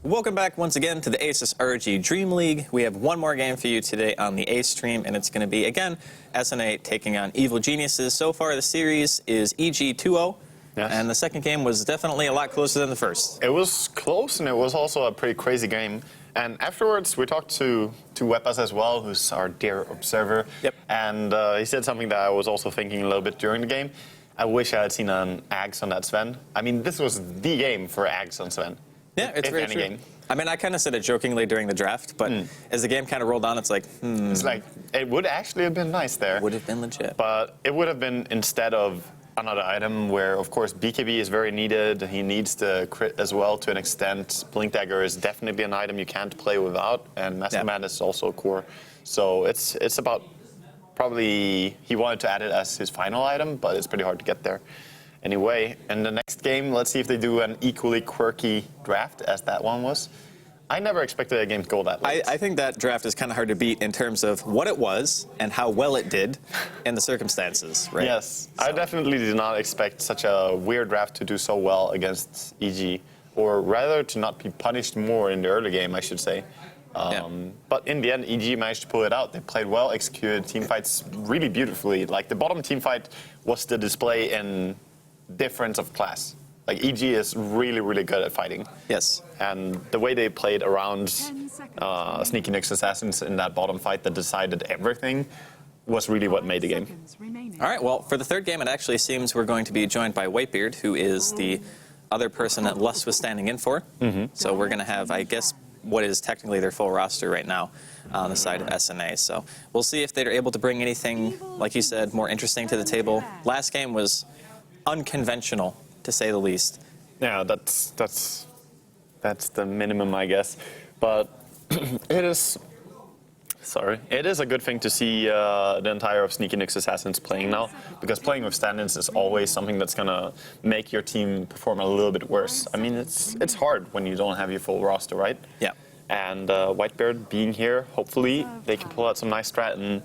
Welcome back once again to the ASUS ROG Dreamleague. We have one more game for you today on the A stream, and it's going to be, again, SNA taking on Evil Geniuses. So far, the series is EG 2-0, yes. And the second game was definitely a lot closer than the first. It was close, and it was also a pretty crazy game. And afterwards, we talked to Wepas as well, who's our dear observer. Yep. And he said something that I was also thinking a little bit during the game. I wish I had seen an Ags on that Sven. I mean, this was the game for Ags on Sven. Yeah, it's very true. Game. I mean, I kind of said it jokingly during the draft, but as the game kind of rolled on, it's like, It's like, it would actually have been nice there. Would have been legit. But it would have been instead of another item where, of course, BKB is very needed. He needs the crit as well to an extent. Blink Dagger is definitely an item you can't play without, and Master Command is also core. So it's about probably, he wanted to add it as his final item, but it's pretty hard to get there. Anyway, in the next game, let's see if they do an equally quirky draft as that one was. I never expected a game to go that late. I think that draft is kind of hard to beat in terms of what it was and how well it did in the circumstances, right? Yes, so. I definitely did not expect such a weird draft to do so well against EG, or rather to not be punished more in the early game, I should say. But in the end, EG managed to pull it out. They played well, executed team fights really beautifully. Like the bottom team fight was the display in difference of class. Like EG is really, really good at fighting. Yes. And the way they played around Sneaky Nyx Assassins in that bottom fight that decided everything was really what made the game. All right, well, for the third game, it actually seems we're going to be joined by Whitebeard, who is the other person that Lust was standing in for. So we're going to have, I guess, what is technically their full roster right now on the side of SNA. So we'll see if they're able to bring anything, like you said, more interesting to the table. Last game was unconventional, to say the least. Yeah, that's the minimum, I guess. But it is a good thing to see the entire of Sneaky Nyx Assassins playing now, because playing with stand-ins is always something that's gonna make your team perform a little bit worse. I mean, it's hard when you don't have your full roster, right? Yeah. And Whitebeard being here, hopefully they can pull out some nice strat and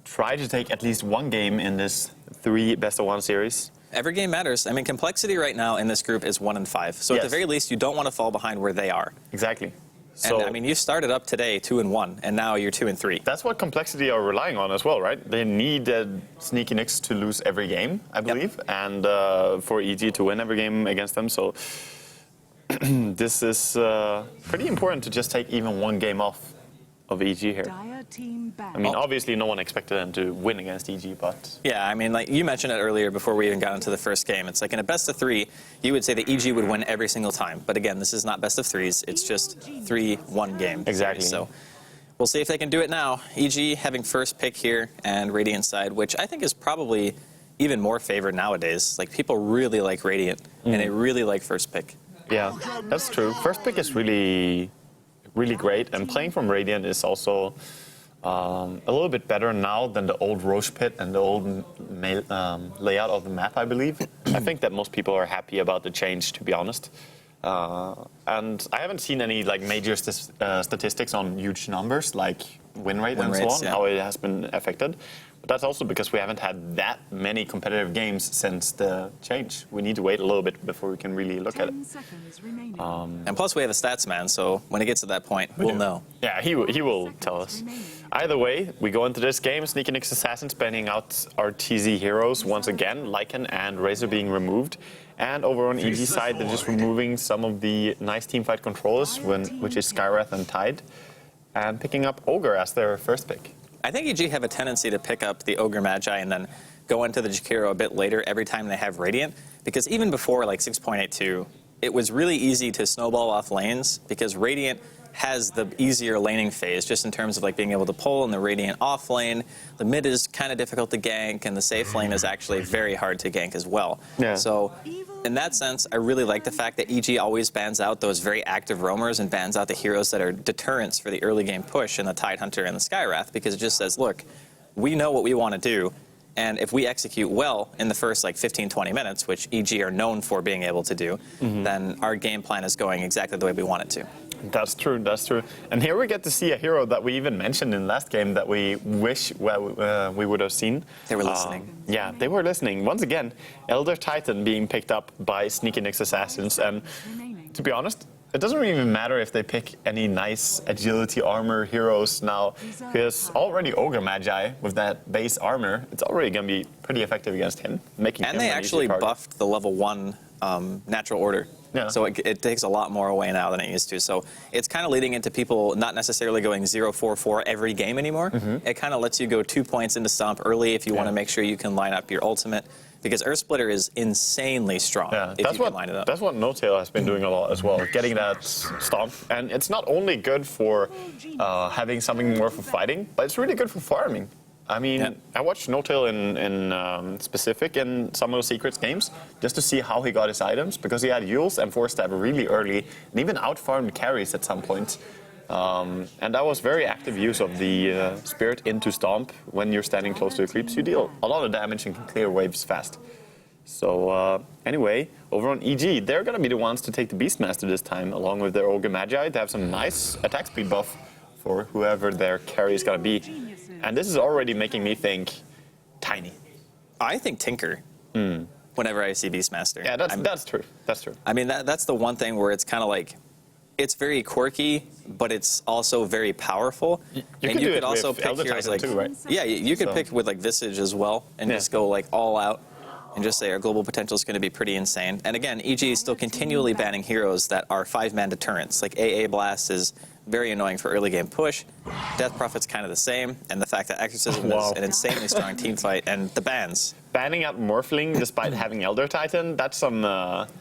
try to take at least one game in this 3 best-of-1 series. Every game matters. I mean, complexity right now in this group is 1 and 5. So at the very least, you don't want to fall behind where they are. Exactly. So, and I mean, you started up today 2 and 1, and now you're 2 and 3. That's what complexity are relying on as well, right? They need Sneaky Nyx to lose every game, I believe, and for EG to win every game against them. So this is pretty important to just take even one game off of EG here. I mean, obviously, no one expected them to win against EG, but... Yeah, I mean, like you mentioned it earlier before we even got into the first game. It's like in a best of 3, you would say that EG would win every single time. But again, this is not best of 3s. It's just 3-1 game. Exactly. So we'll see if they can do it now. EG having first pick here and Radiant side, which I think is probably even more favored nowadays. Like, people really like Radiant, and they really like first pick. Yeah, that's true. First pick is really great, and playing from Radiant is also a little bit better now than the old Roche pit and the old layout of the map, I believe. I think that most people are happy about the change, to be honest. And I haven't seen any like major statistics on huge numbers like win rate and so on, how it has been affected. But that's also because we haven't had that many competitive games since the change. We need to wait a little bit before we can really look at it. And plus we have a stats man, so when it gets to that point, we'll know. Yeah, he will tell us. Either way, we go into this game, Sneaky Nyx Assassins banning out our TZ heroes once again, Lycan and Razor being removed. And over on EG side, they're just removing some of the nice teamfight controllers, which is Skywrath and Tide, and picking up Ogre as their first pick. I think EG have a tendency to pick up the Ogre Magi and then go into the Jakiro a bit later every time they have Radiant, because even before like 6.82, it was really easy to snowball off lanes because Radiant has the easier laning phase just in terms of like being able to pull in the Radiant off lane. The mid is kind of difficult to gank, and the safe lane is actually very hard to gank as well. Yeah. So in that sense, I really like the fact that EG always bans out those very active roamers and bans out the heroes that are deterrents for the early game push in the Tidehunter and the Skywrath, because it just says, look, we know what we want to do, and if we execute well in the first like 15-20 minutes, which EG are known for being able to do, then our game plan is going exactly the way we want it to. That's true, that's true. And here we get to see a hero that we even mentioned in last game that we wish we would have seen. They were listening. Yeah, they were listening. Once again, Elder Titan being picked up by Sneaky Nyx Assassins. And to be honest, it doesn't even matter if they pick any nice agility armor heroes now, because already Ogre Magi with that base armor, it's already going to be pretty effective against him, making And him they an actually easy target. buffed the level 1 natural order. Yeah. So it takes a lot more away now than it used to. So it's kind of leading into people not necessarily going 0-4-4 every game anymore. It kind of lets you go 2 points into Stomp early if you want to make sure you can line up your ultimate. Because Earth Splitter is insanely strong if you can line it up. That's what No-Tail has been doing a lot as well, getting that Stomp. And it's not only good for having something more for fighting, but it's really good for farming. I mean, I watched No-Tail in specific in some of the Secrets games just to see how he got his items, because he had Yules and 4-stab really early and even out-farmed carries at some point. And that was very active use of the Spirit into Stomp. When you're standing close to the creeps, you deal a lot of damage and can clear waves fast. So anyway, over on EG, they're going to be the ones to take the Beastmaster this time, along with their Ogre Magi. They have some nice attack speed buff for whoever their carry is going to be. And this is already making me think Tiny. I think Tinker whenever I see Beastmaster. Yeah, that's true. That's true. I mean, that's the one thing where it's kind of like, it's very quirky, but it's also very powerful. You could also pick heroes Titan like, too, right? Yeah, you could pick with like Visage as well, and just go like all out, and just say our global potential is going to be pretty insane. And again, EG is still continually banning heroes that are 5-man deterrents. Like AA Blast is very annoying for early game push. Death Prophet's kind of the same, and the fact that Exorcism is an insanely strong team fight, and the bans. Banning out Morphling despite having Elder Titan, that's some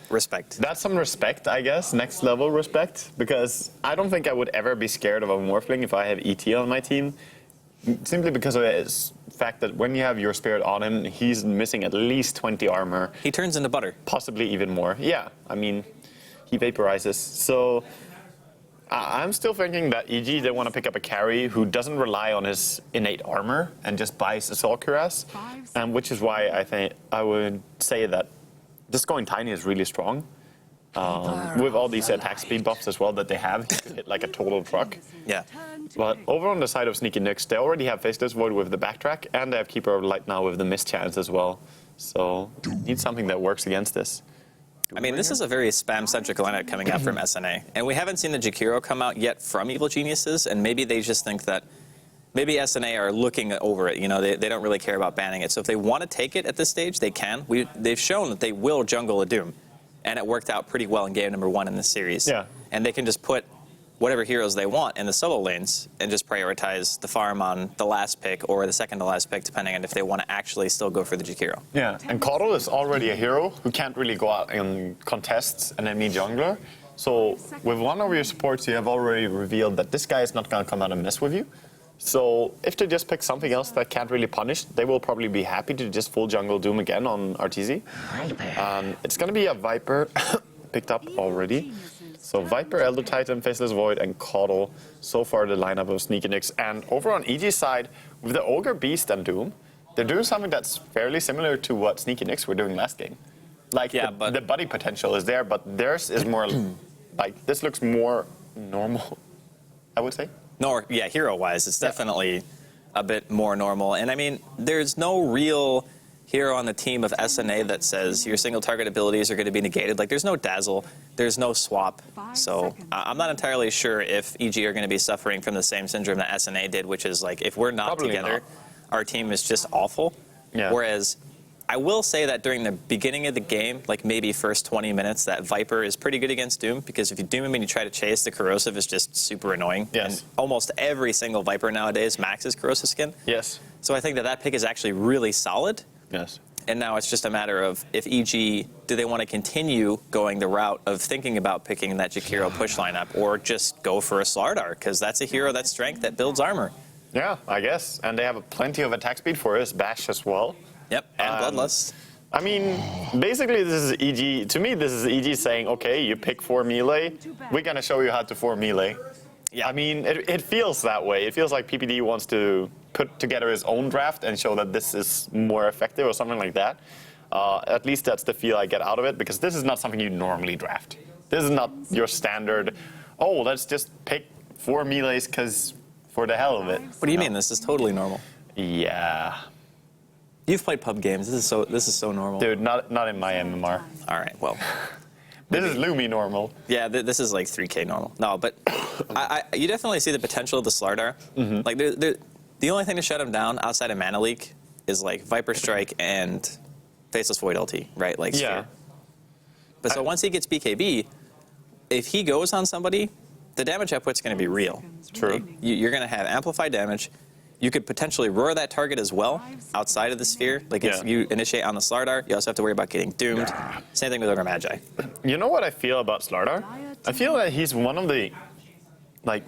respect. That's some respect, I guess, next level respect, because I don't think I would ever be scared of a Morphling if I have ET on my team, simply because of the fact that when you have your Spirit on him, he's missing at least 20 armor. He turns into butter. Possibly even more. Yeah, I mean, he vaporizes. So I'm still thinking that EG, they want to pick up a carry who doesn't rely on his innate armor and just buys Assault Cuirass, which is why I think I would say that just going Tiny is really strong. With all these attack speed buffs as well that they have, he could hit like a total truck. Yeah. But over on the side of Sneaky Nyx, they already have Faceless Void with the backtrack, and they have Keeper of Light now with the mischance as well. So need something that works against this. I mean, this is a very spam-centric lineup coming out from SNA. And we haven't seen the Jakiro come out yet from Evil Geniuses, and maybe they just think that maybe SNA are looking over it. You know, they don't really care about banning it. So if they want to take it at this stage, they can. They've shown that they will jungle a Doom, and it worked out pretty well in game number 1 in this series. Yeah. And they can just put whatever heroes they want in the solo lanes and just prioritize the farm on the last pick or the second to last pick, depending on if they want to actually still go for the Jakiro. Yeah, and Caudle is already a hero who can't really go out and contest an enemy jungler. So with one of your supports, you have already revealed that this guy is not going to come out and mess with you. So if they just pick something else that can't really punish, they will probably be happy to just full jungle Doom again on RTZ. It's going to be a Viper picked up already. So Viper, Elder Titan, Faceless Void, and Caudle, so far the lineup of Sneaky Nyx. And over on EG's side, with the Ogre, Beast, and Doom, they're doing something that's fairly similar to what Sneaky Nyx were doing last game. Like, the buddy potential is there, but theirs is more, like, this looks more normal, I would say. No, yeah, hero-wise, it's definitely a bit more normal. And I mean, there's no real hero on the team of SNA that says your single target abilities are going to be negated. Like, there's no Dazzle, there's no Swap. So I'm not entirely sure if EG are going to be suffering from the same syndrome that SNA did, which is like, if we're not Probably together, our team is just awful. Yeah. Whereas I will say that during the beginning of the game, like maybe first 20 minutes, that Viper is pretty good against Doom, because if you Doom him and you try to chase, the Corrosive is just super annoying. Yes. And almost every single Viper nowadays maxes Corrosive skin. Yes. So I think that pick is actually really solid. Yes. And now it's just a matter of, if EG, do they want to continue going the route of thinking about picking that Jakiro push lineup, or just go for a Slardar, because that's a hero that's strength that builds armor. Yeah, I guess. And they have plenty of attack speed for his Bash as well. Yep, and Bloodlust. I mean, basically this is EG, to me this is EG saying, okay, you pick 4 melee, we're going to show you how to 4 melee. Yeah. I mean, it feels that way. It feels like PPD wants to put together his own draft and show that this is more effective or something like that. At least that's the feel I get out of it, because this is not something you normally draft. This is not your standard, oh, let's just pick 4 melees because for the hell of it. What do you mean? This is totally normal. Yeah. You've played pub games. This is so normal. Dude, not in my MMR. All right, well. This is Lumi normal. Yeah, this is like 3K normal. No, but you definitely see the potential of the Slardar. Like the only thing to shut him down outside of Mana Leak is like Viper Strike and Faceless Void ulti, right? Like Sphere. But so once he gets BKB, if he goes on somebody, the damage output's going to be real. True. Like, you're going to have amplified damage. You could potentially roar that target as well outside of the Sphere. Like if you initiate on the Slardar, you also have to worry about getting doomed. Same thing with Ogre Magi. You know what I feel about Slardar? I feel that he's one of the, like,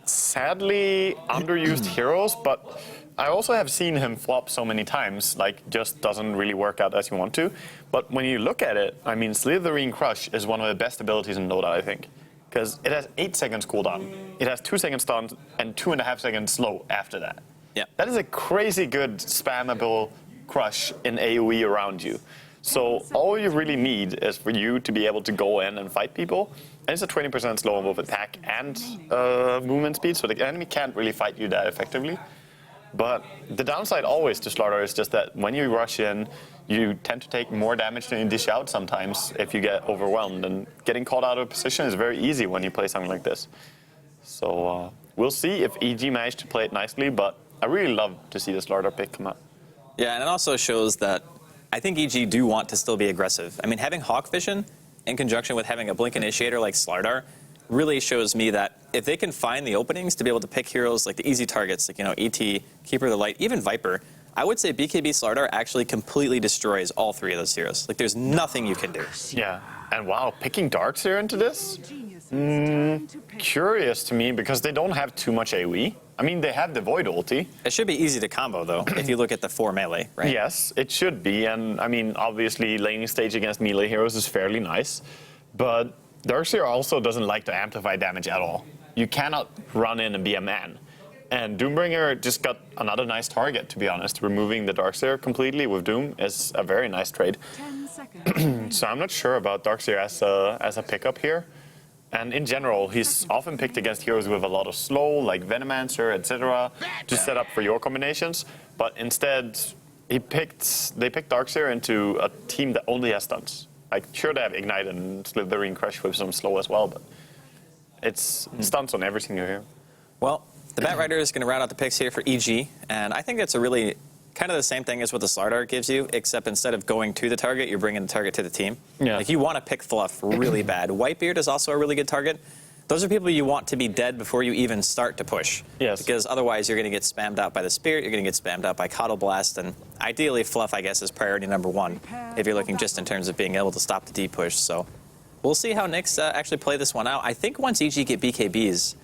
sadly underused heroes, but I also have seen him flop so many times, like, just doesn't really work out as you want to. But when you look at it, I mean, Slitherine Crush is one of the best abilities in Dota, I think. Because it has 8 seconds cooldown, it has 2 seconds stun, and 2.5 seconds slow after that. Yeah. That is a crazy good spammable crush in AoE around you. So all you really need is for you to be able to go in and fight people. And it's a 20% slow on both attack and movement speed, so the enemy can't really fight you that effectively. But the downside always to Slardar is just that when you rush in, you tend to take more damage than you dish out sometimes if you get overwhelmed. And getting caught out of position is very easy when you play something like this. So we'll see if EG managed to play it nicely, but I really love to see the Slardar pick come out. Yeah, and it also shows that I think EG do want to still be aggressive. I mean, having Hawk Vision in conjunction with having a Blink Initiator like Slardar really shows me that if they can find the openings to be able to pick heroes like the easy targets, like, you know, ET, Keeper of the Light, even Viper, I would say BKB Slardar actually completely destroys all 3 of those heroes. Like, there's nothing you can do. Yeah, and wow, picking Darkseer into this? Curious to me, because they don't have too much AoE. I mean, they have the Void ulti. It should be easy to combo, though, if you look at the 4 melee, right? Yes, it should be, and I mean, obviously, laning stage against melee heroes is fairly nice, but Darkseer also doesn't like to amplify damage at all. You cannot run in and be a man. And Doombringer just got another nice target, to be honest. Removing the Darkseer completely with Doom is a very nice trade. 10 seconds. So I'm not sure about Darkseer as a pickup here. And in general, he's often picked against heroes with a lot of slow, like Venomancer, etc., to set up for your combinations. But instead, they picked Darkseer into a team that only has stuns. Like, sure, they have Ignite and Slitherine Crush with some slow as well, but it's stuns on every single hero. Well, the Batrider is going to round out the picks here for EG, and I think that's a really kind of the same thing as what the Slardar gives you, except instead of going to the target, you're bringing the target to the team. Yeah. Like, you want to pick Fluff really bad. Whitebeard is also a really good target. Those are people you want to be dead before you even start to push. Yes. Because otherwise you're going to get spammed out by the Spirit, you're going to get spammed out by Coddle Blast, and ideally Fluff, I guess, is priority number 1 if you're looking just in terms of being able to stop the deep push. So we'll see how Nyx actually play this one out. I think once EG get BKBs,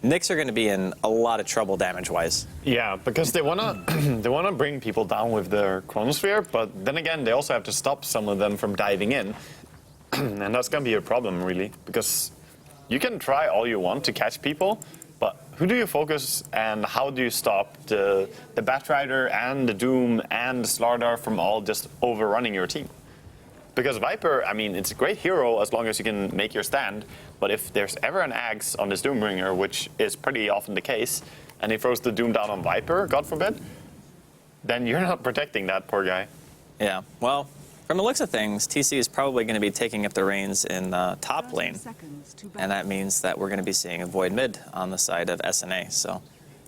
Nyx are going to be in a lot of trouble damage-wise. Yeah, because they wanna they wanna bring people down with their Chronosphere, but then again, they also have to stop some of them from diving in, and that's gonna be a problem, really, because you can try all you want to catch people, but who do you focus and how do you stop the Batrider and the Doom and the Slardar from all just overrunning your team? Because Viper, I mean, it's a great hero as long as you can make your stand, but if there's ever an Axe on this Doombringer, which is pretty often the case, and he throws the Doom down on Viper, God forbid, then you're not protecting that poor guy. Yeah, well, from the looks of things, TC is probably going to be taking up the reins in the top lane, and that means that we're going to be seeing a Void mid on the side of SNA, so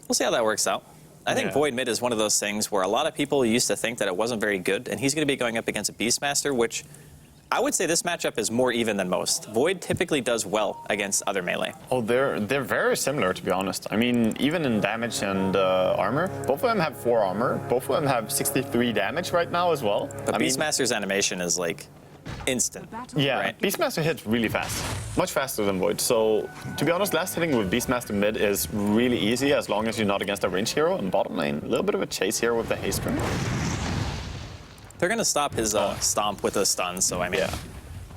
we'll see how that works out. I think Void mid is one of those things where a lot of people used to think that it wasn't very good, and he's going to be going up against a Beastmaster, which I would say this matchup is more even than most. Void typically does well against other melee. Oh, they're very similar, to be honest. I mean, even in damage and armor, both of them have 4 armor. Both of them have 63 damage right now as well. But Beastmaster's animation is like instant. Yeah, right? Beastmaster hits really fast, much faster than Void. So, to be honest, last hitting with Beastmaster mid is really easy as long as you're not against a range hero. And bottom lane, a little bit of a chase here with the haste ring. They're going to stop his stomp with a stun, so I mean,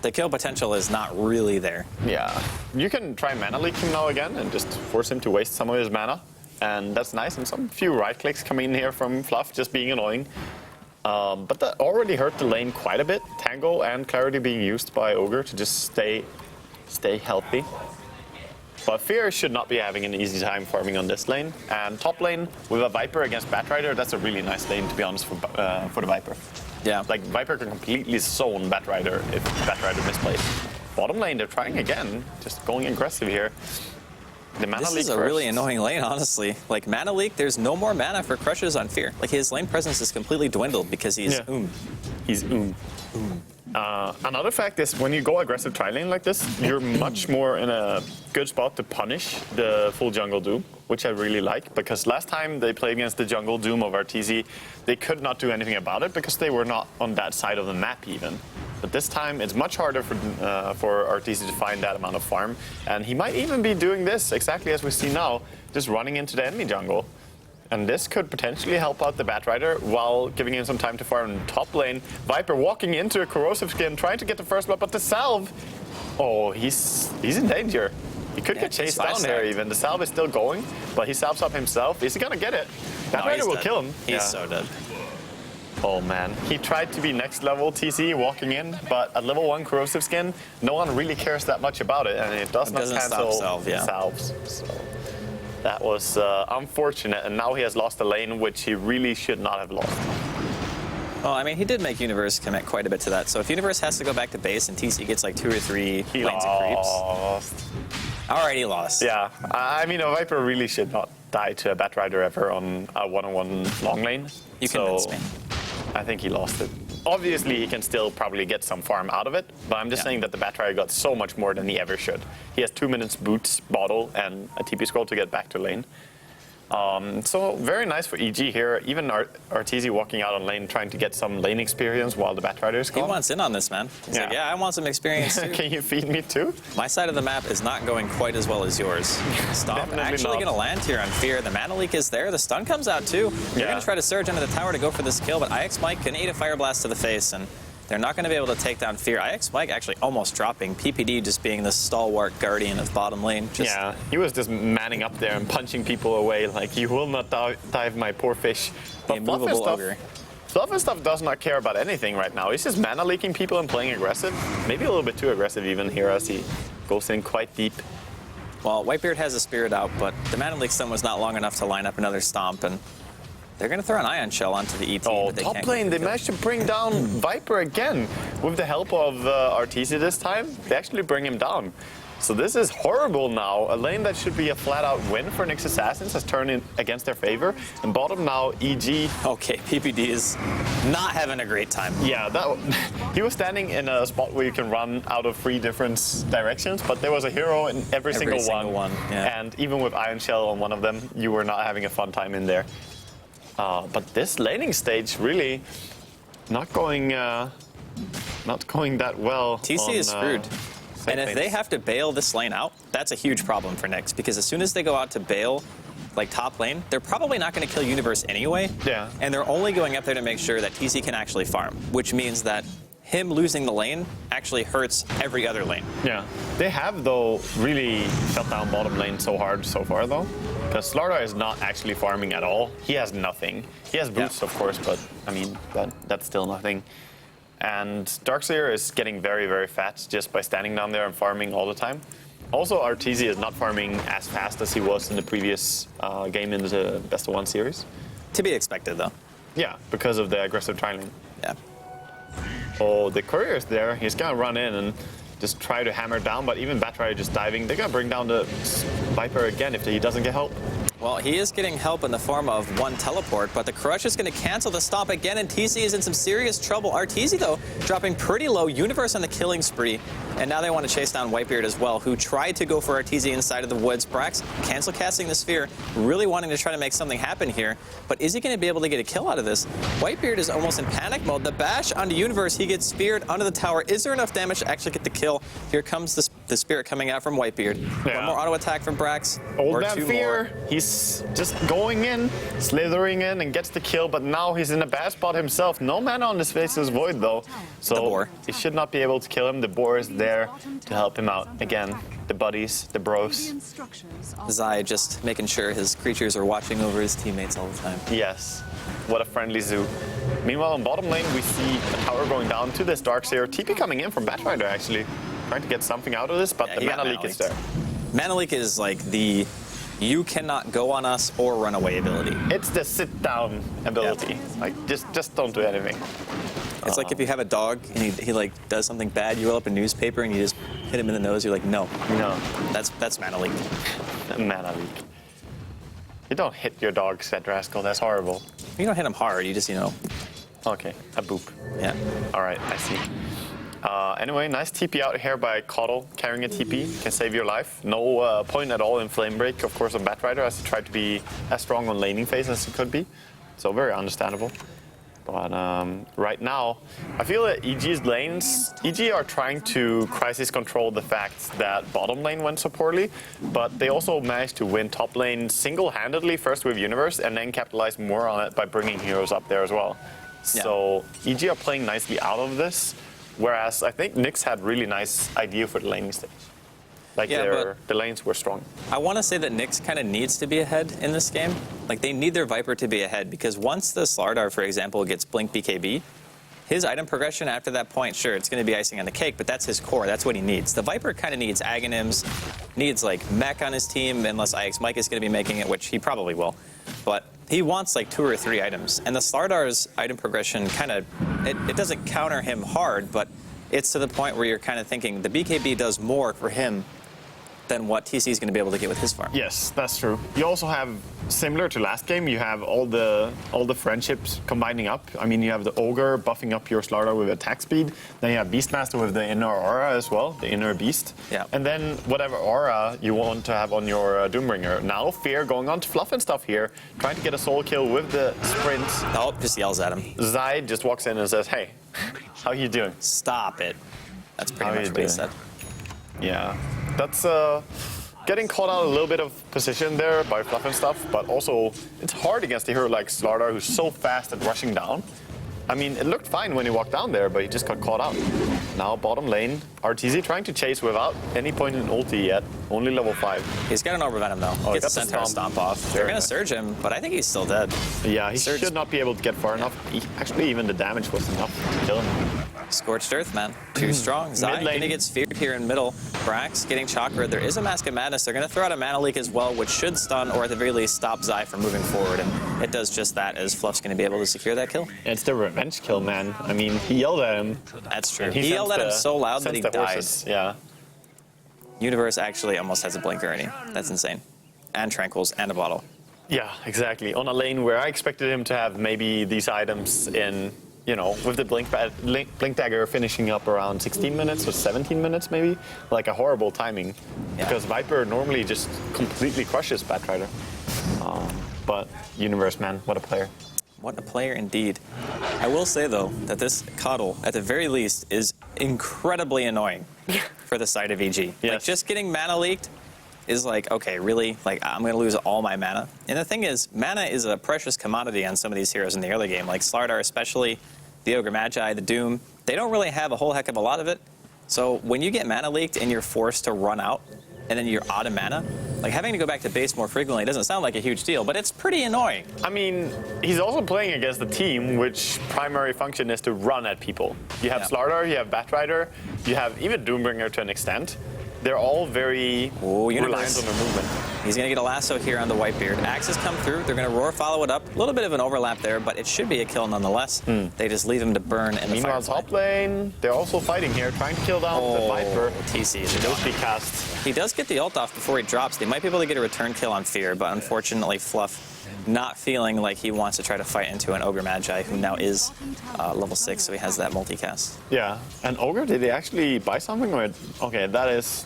the kill potential is not really there. Yeah, you can try Mana Leak him now again and just force him to waste some of his mana. And that's nice, and some few right clicks coming in here from Fluff, just being annoying. But that already hurt the lane quite a bit. Tango and Clarity being used by Ogre to just stay healthy. But Fear should not be having an easy time farming on this lane. And top lane with a Viper against Batrider, that's a really nice lane, to be honest, for the Viper. Yeah. Like, Viper can completely zone Batrider if Batrider misplays. bottom lane, they're trying again, just going aggressive here. The mana This leak is a first. really annoying lane, honestly. Like, mana leak, there's no more mana for crushes on Fear. Like, his lane presence is completely dwindled because he's He's another fact is when you go aggressive tri lane like this, you're much more in a good spot to punish the full jungle Doom, which I really like, because last time they played against the jungle Doom of RTZ, they could not do anything about it because they were not on that side of the map even. But this time it's much harder for RTZ to find that amount of farm, and he might even be doing this exactly as we see now, just running into the enemy jungle. And this could potentially help out the Batrider while giving him some time to farm in top lane. Viper walking into a corrosive skin, trying to get the first blood, but the salve, oh, he's in danger. He could get chased down here even. The salve is still going, but he salves up himself. Is he gonna get it? Batrider will kill him. He's so dead. Oh man, he tried to be next level TC walking in, but at level 1 corrosive skin, no one really cares that much about it, and it does not cancel salves. So that was unfortunate, and now he has lost a lane which he really should not have lost. Well, I mean, he did make Universe commit quite a bit to that. So if Universe has to go back to base and TC gets like 2 or 3 lanes of creeps. All right, he lost. Yeah, I mean, a Viper really should not die to a Batrider ever on a one-on-one long lane. You convinced me. I think he lost it. Obviously, he can still probably get some farm out of it, but I'm just saying that the Batrider got so much more than he ever should. He has 2 minutes boots, bottle, and a TP scroll to get back to lane. So very nice for EG here. Even RTZ walking out on lane, trying to get some lane experience while the Batrider is gone. He wants in on this, man. He's like, yeah, I want some experience too. Can you feed me too? My side of the map is not going quite as well as yours. Stop. Definitely Actually not. going to land here on Fear. The mana leak is there. The stun comes out too. They're going to try to surge into the tower to go for this kill, but IX Mike can eat a Fire Blast to the face, and they're not going to be able to take down Fear. IX Mike actually almost dropping. PPD just being the stalwart guardian of bottom lane. Yeah, he was just manning up there and punching people away like, you will not dive my poor fish. But Fluff and stuff does not care about anything right now. He's just mana leaking people and playing aggressive. Maybe a little bit too aggressive even here as he goes in quite deep. Well, Whitebeard has a Spirit out, but the mana leak stun was not long enough to line up another stomp, and they're going to throw an Ion Shell onto the ET. Oh, but they top can't lane, they managed to bring down Viper again. With the help of RTZ this time, they actually bring him down. So this is horrible now. A lane that should be a flat-out win for Nyx Assassins has turned in against their favor. And bottom now, EG. Okay, PPD is not having a great time. Yeah, he was standing in a spot where you can run out of 3 different directions, but there was a hero in every single one. Yeah. And even with Ion Shell on one of them, you were not having a fun time in there. But this laning stage really not going that well. TC is screwed. And if they have to bail this lane out, that's a huge problem for Nyx, because as soon as they go out to bail like top lane, they're probably not going to kill Universe anyway. Yeah. And they're only going up there to make sure that TC can actually farm, which means that him losing the lane actually hurts every other lane. Yeah. They have, though, really shut down bottom lane so hard so far, though. Because Slardar is not actually farming at all. He has nothing. He has boots, of course, but, I mean, that's still nothing. And Darkseer is getting very, very fat just by standing down there and farming all the time. Also, RTZ is not farming as fast as he was in the previous game in the Best of 1 series. To be expected, though. Yeah, because of the aggressive tri-lane. Yeah. Oh, the courier is there. He's gonna run in and just try to hammer down, but even Batrider just diving. They're gonna bring down the Viper again if he doesn't get help. Well, he is getting help in the form of 1 teleport, but the Crush is going to cancel the stomp again, and TC is in some serious trouble. RTZ, though, dropping pretty low. Universe on the killing spree, and now they want to chase down Whitebeard as well, who tried to go for RTZ inside of the woods. Brax cancel casting the Sphere, really wanting to try to make something happen here, but is he going to be able to get a kill out of this? Whitebeard is almost in panic mode. The bash onto Universe, he gets speared onto the tower. Is there enough damage to actually get the kill? Here comes the Spirit coming out from Whitebeard. Yeah. 1 more auto attack from Brax. Old or Man 2 Fear, more. he's just going in, slithering in, and gets the kill, but now he's in a bad spot himself. No mana on his Faceless Void, though, so he should not be able to kill him. The boar is there to help him out. Again, the buddies, the bros. Zai just making sure his creatures are watching over his teammates all the time. Yes, what a friendly zoo. Meanwhile, in bottom lane, we see a tower going down to this Darkseer. TP coming in from Batrider, actually. Trying to get something out of this, but the mana leak is there. Mana leak is like the you cannot go on us or run away ability. It's the sit-down ability. Yep. Like, just don't do anything. It's like if you have a dog and he like does something bad, you roll up a newspaper and you just hit him in the nose. You're like, no, No, that's mana leak. mana leak. You don't hit your dog, said Rascal. That's horrible. You don't hit him hard. You just, Okay, a boop. yeah. All right, I see. Anyway, nice TP out here by Coddle, carrying a TP, can save your life. No point at all in Flame Break, of course, on Batrider, as he tried to be as strong on laning phase as he could be. So very understandable. But right now, I feel that EG's lanes, EG are trying to crisis control the fact that bottom lane went so poorly, but they also managed to win top lane single-handedly, first with Universe, and then capitalize more on it by bringing heroes up there as well. Yeah. So EG are playing nicely out of this, whereas I think Nyx had really nice idea for the laning stage. Like Yeah, the lanes were strong. I want to say that Nyx kind of needs to be ahead in this game. Like, they need their Viper to be ahead, because once the Slardar, for example, gets Blink BKB, his item progression after that point, sure, it's going to be icing on the cake, but that's his core. That's what he needs. The Viper kind of needs Aghanims, needs, like, mech on his team, unless IX Mike is going to be making it, which he probably will. But he wants, like, 2 or 3 items. And the Slardar's item progression kind of, it doesn't counter him hard, but it's to the point where you're kind of thinking the BKB does more for him than what TC is going to be able to get with his farm. Yes, that's true. You also have, similar to last game, you have all the friendships combining up. I mean, you have the Ogre buffing up your Slardar with attack speed. Then you have Beastmaster with the inner aura as well, the inner beast. Yeah. And then whatever aura you want to have on your Doombringer. Now Fear going on to Fluff and stuff here, trying to get a soul kill with the sprint. Oh, just yells at him. Zai just walks in and says, hey, how you doing? Stop it. That's pretty How much you what he doing? said. Yeah, that's getting caught out a little bit of position there by Fluff and stuff, but also it's hard against a hero like Slardar, who's so fast at rushing down. I mean, it looked fine when he walked down there, but he just got caught out. Now bottom lane, RTZ trying to chase without any point in ulti yet, only level 5. He's got an Overvenom though. Oh, he Gets a got the Centaur stomp. stomp off. They're going to surge him, but I think he's still dead. Yeah, he Surge. should not be able to get far enough. Actually, even the damage was enough to kill him. Scorched Earth, man. Too strong. Zai Mid lane. going to get sphered here in middle. Brax getting Chakra. There is a Mask of Madness. They're going to throw out a Mana Leak as well, which should stun or at the very least stop Zai from moving forward. And it does just that, as Fluff's going to be able to secure that kill. It's the revenge kill, man. I mean, he yelled at him. That's true. and He yelled at him so loud that sensed he the died. horses. Yeah. Universe actually almost has a blink already. That's insane. And Tranquils and a bottle. Yeah, exactly. On a lane where I expected him to have maybe these items in, with the Blink Dagger finishing up around 16 minutes or 17 minutes maybe. Like a horrible timing. Yeah. Because Viper normally just completely crushes Batrider. But Universe, man, what a player. What a player indeed. I will say, though, that this Coddle, at the very least, is incredibly annoying for the side of EG. Like, Yes. just getting mana leaked is like, okay, really? Like, I'm going to lose all my mana? And the thing is, mana is a precious commodity on some of these heroes in the early game. Like Slardar especially, the Ogre Magi, the Doom. They don't really have a whole heck of a lot of it. So when you get mana leaked and you're forced to run out, and then you're out of mana, like having to go back to base more frequently doesn't sound like a huge deal, but it's pretty annoying. I mean, he's also playing against a team which primary function is to run at people. You have Yeah. Slardar, you have Batrider, you have even Doombringer to an extent. They're all very Ooh, reliant Universe. on their movement. He's going to get a lasso here on the Whitebeard. Axes come through. They're going to roar, follow it up. A little bit of an overlap there, but it should be a kill nonetheless. They just leave him to burn in the Meanwhile, Firefly. top lane, they're also fighting here, trying to kill down the Viper. TC is a Those goner. be cast. He does get the ult off before he drops. They might be able to get a return kill on Fear, but unfortunately, Fluff not feeling like he wants to try to fight into an Ogre Magi, who now is level 6, so he has that multicast. Yeah, and Ogre, did he actually buy something? Or okay, that is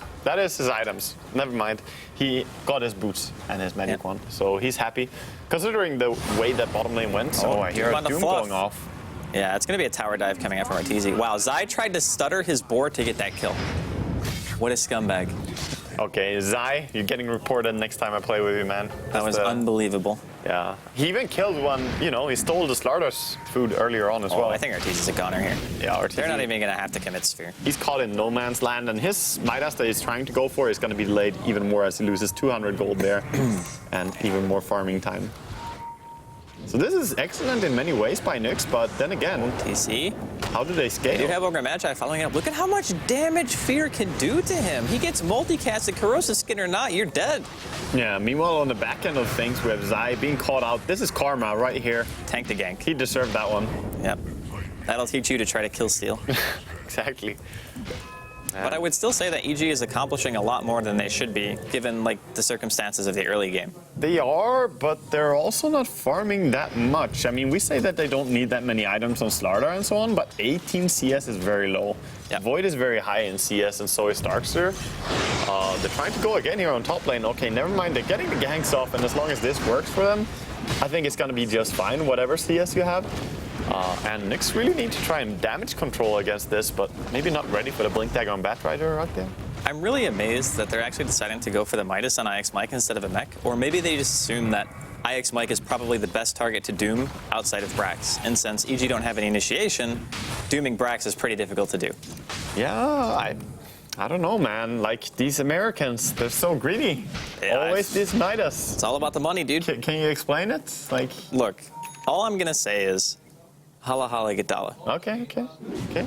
his items. Never mind. He got his boots and his magic Yeah. wand, so he's happy. Considering the way that bottom lane went, so I hear Doom a on the Doom Fluff. going off. Yeah, it's going to be a tower dive coming out from Arteezy. Wow, Zai tried to stutter his board to get that kill. What a scumbag. Okay, Zai, you're getting reported next time I play with you, man. That was Just, unbelievable. Yeah. He even killed one, he stole the Slardar's food earlier on as well. I think Arteezy's a goner here. Yeah, RTZ. They're not even going to have to commit Sphere. He's caught in no man's land, and his Midas that he's trying to go for is going to be delayed even more as he loses 200 gold there and even more farming time. So this is excellent in many ways by Nyx, but then again, TC. how do they scale? They do have Ogre Magi following it up. Look at how much damage Fear can do to him. He gets multicasted, corrosive skin or not, you're dead. Yeah, meanwhile on the back end of things, we have Zai being caught out. This is karma right here. Tank the gank. He deserved that one. Yep. That'll teach you to try to kill steal. Exactly. But I would still say that EG is accomplishing a lot more than they should be, given like the circumstances of the early game. They are, but they're also not farming that much. I mean, we say that they don't need that many items on Slardar and so on, but 18 CS is very low. Yep. Void is very high in CS, and so is Darkster. They're trying to go again here on top lane. Okay, never mind. They're getting the ganks off, and as long as this works for them, I think it's going to be just fine, whatever CS you have. And Nyx really need to try and damage control against this, but maybe not ready for the Blink Dagger on Batrider right there. I'm really amazed that they're actually deciding to go for the Midas on IX Mike instead of a mech, or maybe they just assume that IX Mike is probably the best target to doom outside of Brax. And since EG don't have any initiation, dooming Brax is pretty difficult to do. Yeah, I don't know, man. Like, these Americans, they're so greedy. Yeah, Always this Midas. It's all about the money, dude. Can you explain it? Like, Look, all I'm gonna say is, hala hala gadala. okay.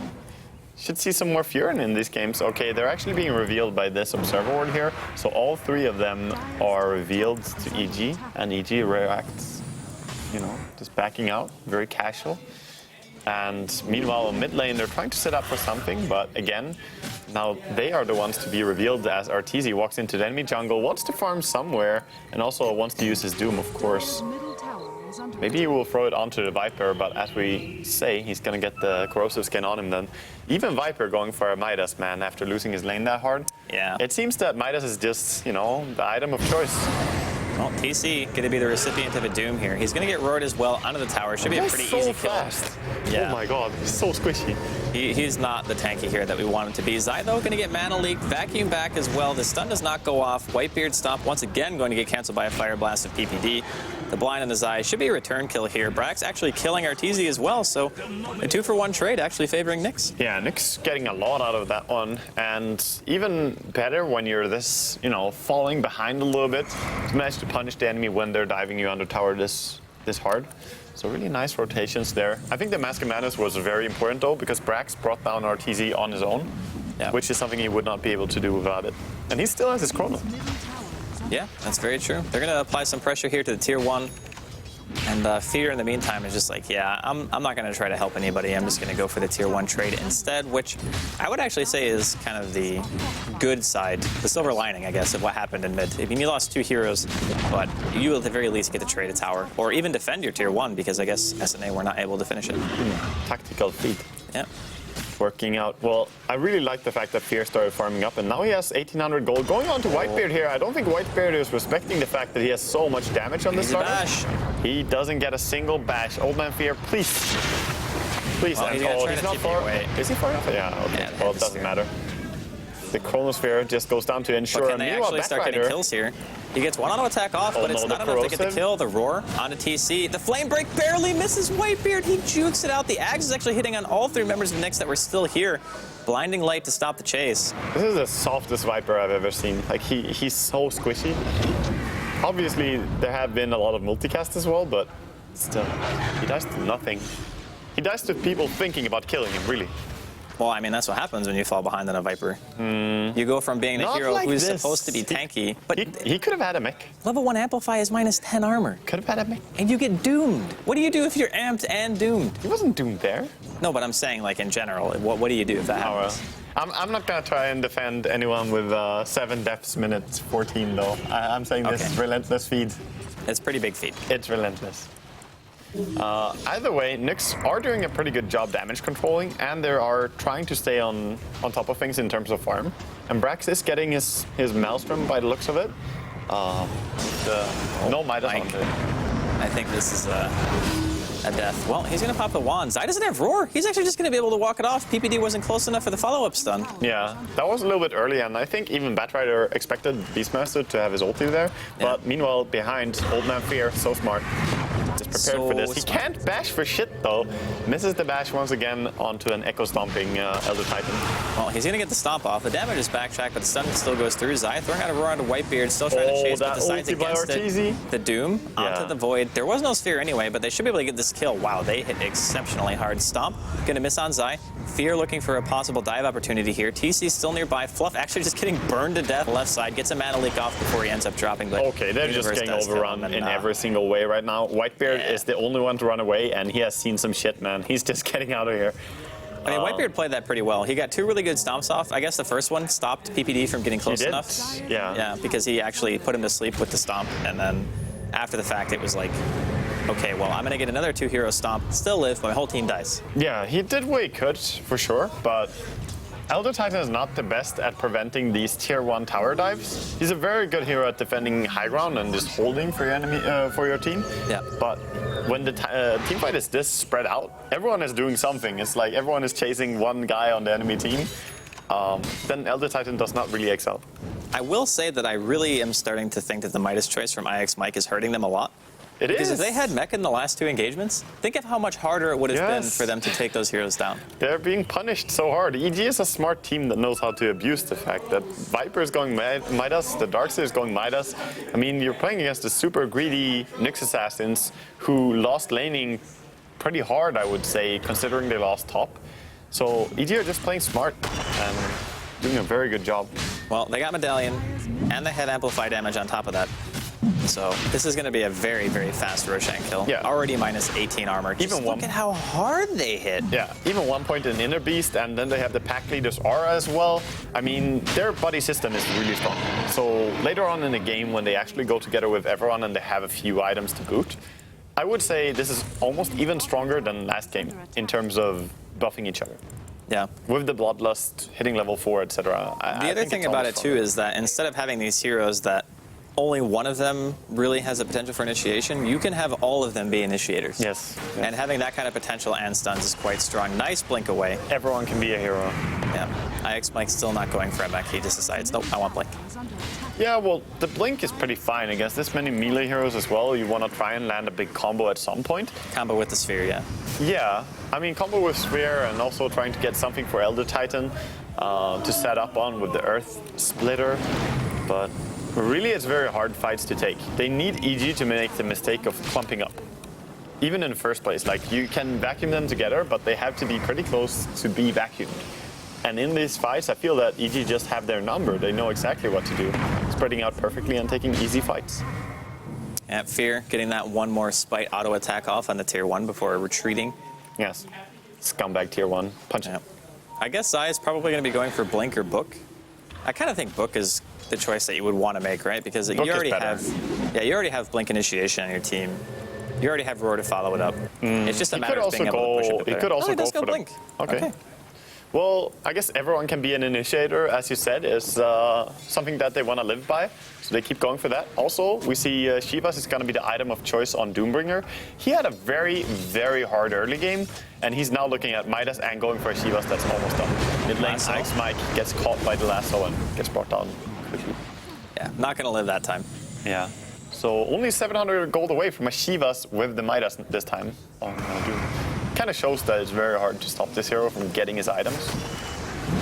Should see some more Furin in these games. Okay, they're actually being revealed by this Observer Ward here. So all three of them are revealed to EG, and EG reacts, you know, just backing out, very casual. And meanwhile, on mid lane, they're trying to set up for something, but again, now they are the ones to be revealed as RTZ walks into the enemy jungle, wants to farm somewhere, and also wants to use his Doom, of course. Maybe he will throw it onto the Viper, but as we say, he's gonna get the corrosive skin on him then. Even Viper going for a Midas, man, after losing his lane that hard. Yeah. It seems that Midas is just, you know, the item of choice. Well, TC going to be the recipient of a Doom here. He's going to get roared as well onto the tower. Should be a pretty easy kill. Fast. Yeah. Oh my god, he's so squishy. He's not the tanky here that we want him to be. Zai, though, going to get mana leak, vacuum back as well. The stun does not go off. Whitebeard stomp once again going to get canceled by a fire blast of PPD. The blind on the Zai should be a return kill here. Brax actually killing Arteezy as well, so a 2-for-1 trade actually favoring Nyx. Yeah, Nyx getting a lot out of that one, and even better when you're this, you know, falling behind a little bit, to manage to punish the enemy when they're diving you under tower this hard. So really nice rotations there. I think the Mask of Madness was very important though, because Brax brought down RTZ on his own, Yeah. which is something he would not be able to do without it. And he still has his chrono. Yeah, that's very true. They're going to apply some pressure here to the tier 1. And Fear in the meantime is just like, yeah, I'm not going to try to help anybody. I'm just going to go for the tier 1 trade instead, which I would actually say is kind of the good side, the silver lining, I guess, of what happened in mid. I mean, you lost 2 heroes, but you at the very least get to trade a tower, or even defend your tier 1, because I guess SNA were not able to finish it. Tactical feat. Yeah. Working out. Well, I really like the fact that Fear started farming up, and now he has 1800 gold. Going on to Whitebeard here, I don't think Whitebeard is respecting the fact that he has so much damage on this Easy starter. bash. He doesn't get a single bash. Old Man Fear, please. Please. Well, And he's gonna try to not TP far. away. Is he far enough? Yeah, okay. Yeah, Well, it the doesn't sphere. matter. The Chronosphere just goes down to ensure But a can they meanwhile actually start getting Batrider. kills here? He gets one auto attack off, Oh, but it's no, not the enough to get the corrosive? kill. The roar onto TC. The flame break barely misses Whitebeard. He jukes it out. The Axe is actually hitting on all 3 members of Nyx that were still here. Blinding light to stop the chase. This is the softest Viper I've ever seen. Like, he's so squishy. Obviously, there have been a lot of multicast as well, but still, he dies to nothing. He dies to people thinking about killing him, really. Well, I mean, that's what happens when you fall behind on a Viper. You go from being a Not hero like who's this. supposed to be tanky, but He could have had a mech. level 1 Amplify is minus 10 armor. Could have had a mech. And you get doomed. What do you do if you're amped and doomed? He wasn't doomed there. No, but I'm saying, like, in general, what do you do if that happens? I'm not going to try and defend anyone with 7 deaths minutes 14, though. I'm saying this Okay. is relentless feed. It's pretty big feat. It's relentless. Either way, Nyx are doing a pretty good job damage controlling, and they are trying to stay on top of things in terms of farm. And Brax is getting his Maelstrom by the looks of it. No Midas Mike. onto it. I think this is a death. Well, he's going to pop the wand. Zai doesn't have roar. He's actually just going to be able to walk it off. PPD wasn't close enough for the follow-up stun. Yeah, that was a little bit early, and I think even Batrider expected Beastmaster to have his ulti there. Yeah. But meanwhile, behind, Old Man Fear, so smart. Just prepared for this. He smart. can't bash for shit, though. Misses the bash once again onto an Echo Stomping Elder Titan. Well, he's going to get the stomp off. The damage is backtracked, but the stun still goes through. Zai throwing out a roar onto Whitebeard, still trying to chase, but that decides ulti by against it. Arteezy. The Doom onto Yeah. the Void. There was no Sphere anyway, but they should be able to get this kill. Wow, they hit exceptionally hard. Stomp, going to miss on Zai. Fear looking for a possible dive opportunity here. TC still nearby. Fluff actually just getting burned to death left side. Gets a mana leak off before he ends up dropping. But Okay, they're just Universe getting does kill overrun him, in and, every single way right now. Whitebeard Yeah. is the only one to run away, and he has seen some shit, man. He's just getting out of here. I mean, Whitebeard played that pretty well. He got 2 really good stomps off. I guess the first one stopped PPD from getting close enough. Yeah. Yeah, because he actually put him to sleep with the stomp, and then after the fact, it was like, okay, well, I'm going to get another 2-hero stomp, still live, but my whole team dies. Yeah, he did what he could, for sure, but Elder Titan is not the best at preventing these tier 1 tower dives. He's a very good hero at defending high ground and just holding for your enemy, for your team. Yeah. But when the team fight is this spread out, everyone is doing something. It's like everyone is chasing one guy on the enemy team. Then Elder Titan does not really excel. I will say that I really am starting to think that the Midas choice from IX Mike is hurting them a lot. It Because is. if they had Mech in the last 2 engagements, think of how much harder it would have been for them to take those heroes down. They're being punished so hard. EG is a smart team that knows how to abuse the fact that Viper is going Midas, the Darkseer is going Midas. I mean, you're playing against the super greedy Nyx Assassins who lost laning pretty hard, I would say, considering they lost top. So EG are just playing smart and doing a very good job. Well, they got Medallion, and they had Amplify damage on top of that. So this is going to be a very, very fast Roshan kill. Yeah. Already minus 18 armor. Just Even look at how hard they hit. Yeah, even 1 point in Inner Beast, and then they have the pack leader's aura as well. I mean, their buddy system is really strong. So later on in the game, when they actually go together with everyone and they have a few items to boot, I would say this is almost even stronger than last game in terms of buffing each other. Yeah. With the Bloodlust, hitting level 4, etc. The other thing about it, too, is that instead of having these heroes that only one of them really has the potential for initiation, you can have all of them be initiators. Yes. And having that kind of potential and stuns is quite strong. Nice blink away. Everyone can be a hero. Yeah. IX Mike's still not going for a mech. He just decides, nope, I want blink. Yeah, well, the blink is pretty fine against this many melee heroes as well. You want to try and land a big combo at some point. Combo with the sphere, yeah. Yeah, I mean, combo with Sphere and also trying to get something for Elder Titan to set up on with the Earth Splitter. But really, it's very hard fights to take. They need EG to make the mistake of clumping up. Even in the first place, like, you can vacuum them together, but they have to be pretty close to be vacuumed. And in these fights, I feel that EG just have their number. They know exactly what to do, spreading out perfectly and taking easy fights. Yeah, Fear getting that one more spite auto attack off on the tier 1 before retreating. Yes, scumbag tier 1, punch Yeah. it. I guess Zai is probably going to be going for blink or book. I kind of think book is the choice that you would want to make, right? Because Book you already is better. you already have blink initiation on your team. You already have roar to follow it up. It's just a matter of being able to push it up He there. could also he go does for the blink. Okay. Well, I guess everyone can be an initiator, as you said, is something that they want to live by. So they keep going for that. Also, we see Shivas is going to be the item of choice on Doombringer. He had a very, very hard early game, and he's now looking at Midas and going for a Shivas that's almost done. Mid lane, Lasso. IX Mike gets caught by the lasso and gets brought down quickly. Yeah, not going to live that time. Yeah. So only 700 gold away from a Shivas with the Midas this time on Doom. Kind of shows that it's very hard to stop this hero from getting his items.